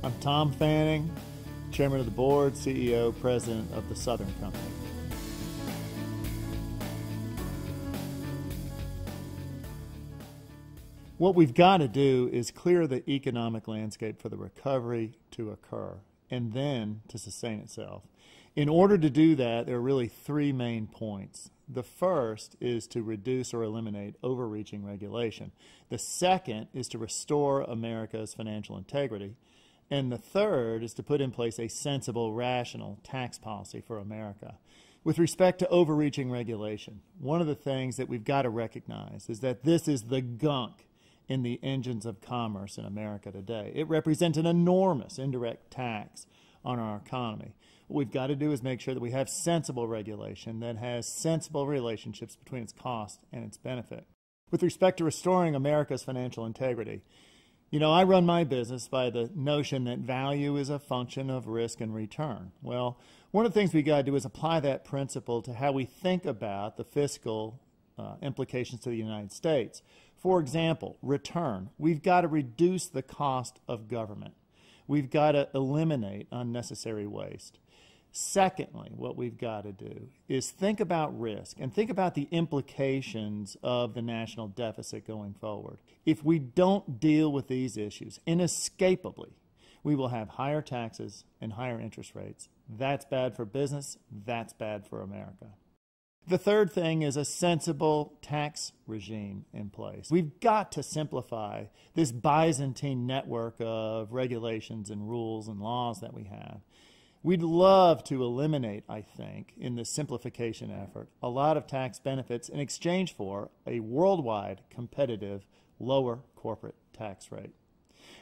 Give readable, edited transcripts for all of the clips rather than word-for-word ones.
I'm Tom Fanning, Chairman of the Board, CEO, President of the Southern Company. What we've got to do is clear the economic landscape for the recovery to occur and then to sustain itself. In order to do that, there are really three main points. The first is to reduce or eliminate overreaching regulation. The second is to restore America's financial integrity. And the third is to put in place a sensible, rational tax policy for America. With respect to overreaching regulation, one of the things that we've got to recognize is that this is the gunk in the engines of commerce in America today. It represents an enormous indirect tax on our economy. What we've got to do is make sure that we have sensible regulation that has sensible relationships between its cost and its benefit. With respect to restoring America's financial integrity, I run my business by the notion that value is a function of risk and return. Well, one of the things we got to do is apply that principle to how we think about the fiscal implications to the United States. For example, return. We've got to reduce the cost of government. We've got to eliminate unnecessary waste. Secondly, what we've got to do is think about risk and think about the implications of the national deficit going forward. If we don't deal with these issues, inescapably, we will have higher taxes and higher interest rates. That's bad for business. That's bad for America. The third thing is a sensible tax regime in place. We've got to simplify this Byzantine network of regulations and rules and laws that we have. We'd love to eliminate, I think, in the simplification effort, a lot of tax benefits in exchange for a worldwide competitive lower corporate tax rate.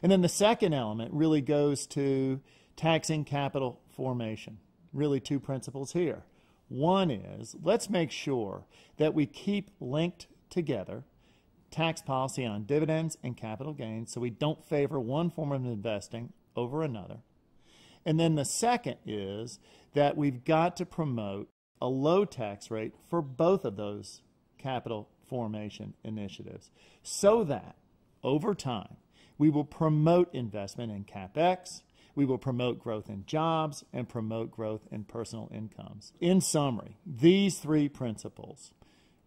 And then the second element really goes to taxing capital formation. Really two principles here. One is, let's make sure that we keep linked together tax policy on dividends and capital gains so we don't favor one form of investing over another. And then the second is that we've got to promote a low tax rate for both of those capital formation initiatives so that over time we will promote investment in CapEx, we will promote growth in jobs, and promote growth in personal incomes. In summary, these three principles,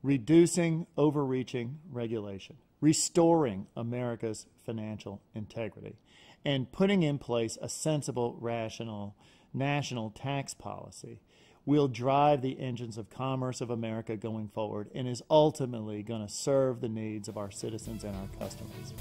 reducing overreaching regulation, restoring America's financial integrity, and putting in place a sensible, rational national tax policy will drive the engines of commerce of America going forward and is ultimately going to serve the needs of our citizens and our customers.